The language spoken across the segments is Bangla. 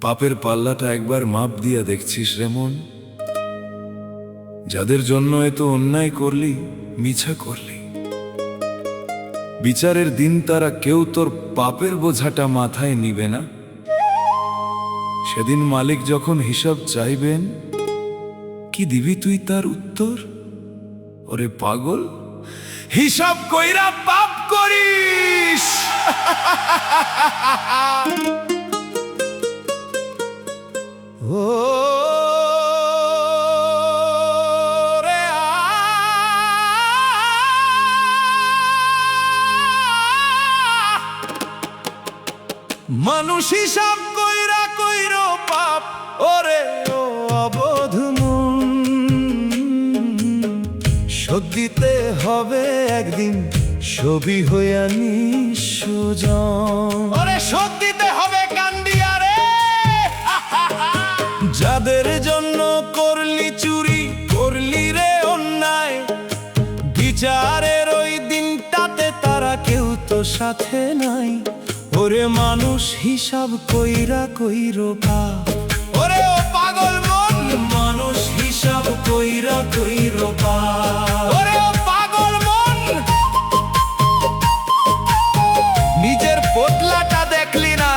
পাপের পাল্লাটা একবার মাপ দিয়া দেখছিস রে মন? যাদের জন্য এত অন্যায় করলি, মিছা করলি, বিচারের দিন তারা কেউ তোর পাপের বোঝাটা মাথায় নিবে না। সেদিন মালিক যখন হিসাব চাইবেন, কি দিবি তুই তার উত্তর? ওরে পাগল, হিসাব কইরা পাপ করিস। ও রে মানুষ হিসাব কইরা কইরো পাপ, ওরে ও অবোধ মন, শোধ দিতে হবে একদিন ছবি হইয়া নিঃসজন। ওরে শোধ দিতে হবে কান্দিয়া রে। যাদের জন্য করলি চুরি, করলি রে অন্যায়, বিচারের ওই দিনটাতে তারা কেউ তো সাথে নাই। ওরে মানুষ হিসাব কইরা কইরো পাপ, ওরে ও পাগল মন, মানুষ হিসাব কইরা কইরো পাপ। ওরে ও পাগল মন, নিজের পোটলাটা দেখলি না?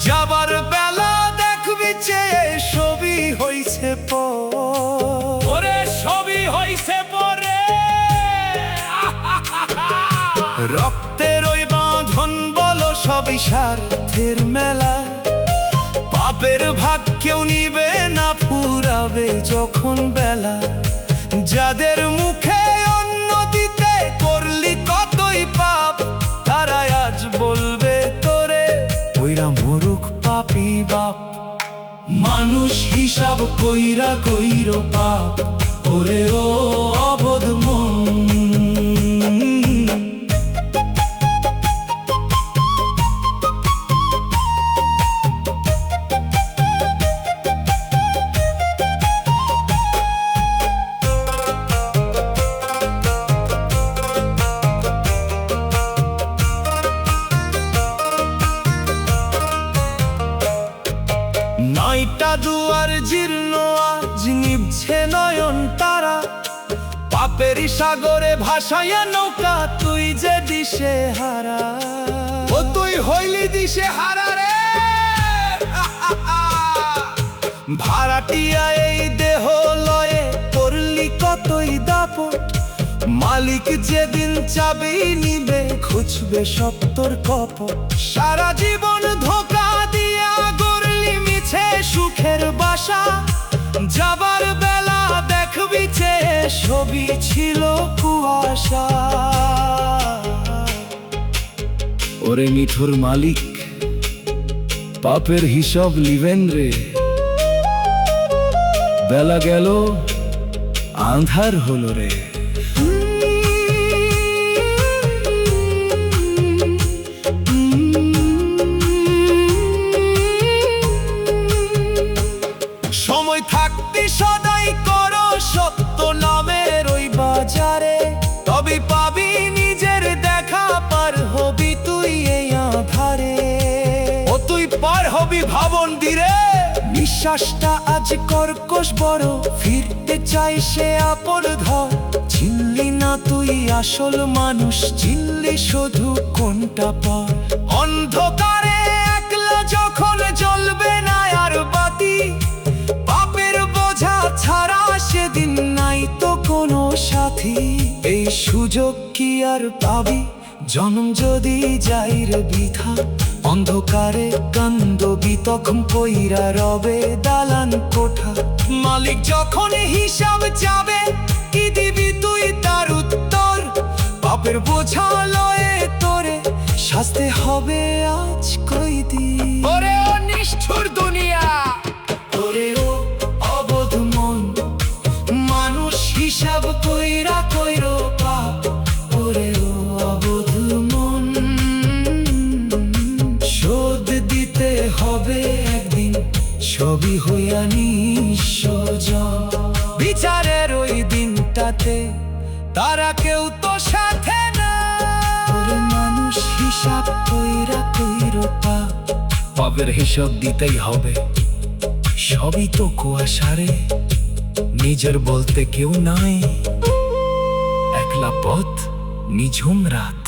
যাবার বেলা দেখবি চেয়ে ছবি হইছে পরে, ছবি হইছে পরে। রক্তের ওই বাঁধন বলো সবই স্বার্থের মেলা, পাপের ভাগ কেউ নিবে না, পুরাবে যখন বেলা। যাদের মুখে অন্ন দিতে করলি কতই পাপ, তারাই আজ বলবে তোরে ওইরা মরুক পাপী বাপ। মানুষ হিসাব কইরা কইরো পাপ, ওরে ও অবোধ মন। নয়টা দুয়ার জীর্ণ আজ নিভছে নয়ন তারা, পাপেরই সাগরে ভাসাইয়া নৌকা তুই যে দিশে হারা। ও তুই হইলি দিশে হারা রে। ভাড়াটিয়া এই দেহ লয়ে করলি কতই দাপট, মালিক যেদিন চাবি নিবে খুঁজবে সত্তর কপট। সারা জীবন ধোকা দিয়া গড়লি মিছে সুখের বাসা, যাবার বেলা দেখবি চেয়ে ছবি ছিল কুয়াশা। ওরে মিঠুর মালিক পাপের হিসাব লিবেন রে। বেলা গেল আন্ধার হলো রে। সময় থাকতে সদাই করো সত্য নামের ওই বাজারে, তবে পাবি নিজের দেখা, পার হবি তুই এই আধারে। ও তুই পার হবি ভাবন দিরে। নিঃশ্বাসটা আজ কর্কশ বড়, ফিরতে চাই সে আপন ঘর। চিনলি না তুই আসল মানুষ, চিনলি শুধু কোনটা পর। অন্ধকারে একলা যখন জ্বলবে না আর বাতি, পাপের বোঝা ছাড়া সেদিন নাই তো কোনো সাথী। এই সুযোগ কি আর পাবি, জন্ম যদি যাই রে বৃথা। অন্ধকারে কান্দবি তখন কইরা রবে দালান কোঠা। মালিক যখন হিসাব যাবে, কি দিবি তুই তার উত্তর? পাপের বোঝা লয়ে তোরে শাস্তি হবে আজ কয়দিন। ওরে ও নিষ্ঠুর দুনিয়া, ওরে ও অবোধ মন। হবে একদিন সবই হইয়া নিঃস্ব। বিচারের ওই দিনটাতে তারা কেউ তো সাথে না। মানুষ হিসাব কইরা কইরতা, পাপের হিসাব দিতেই হবে। সবই তো কুয়াশারে, নিজের বলতে কেউ নাই। একলা পথ, নিঝুম রাত।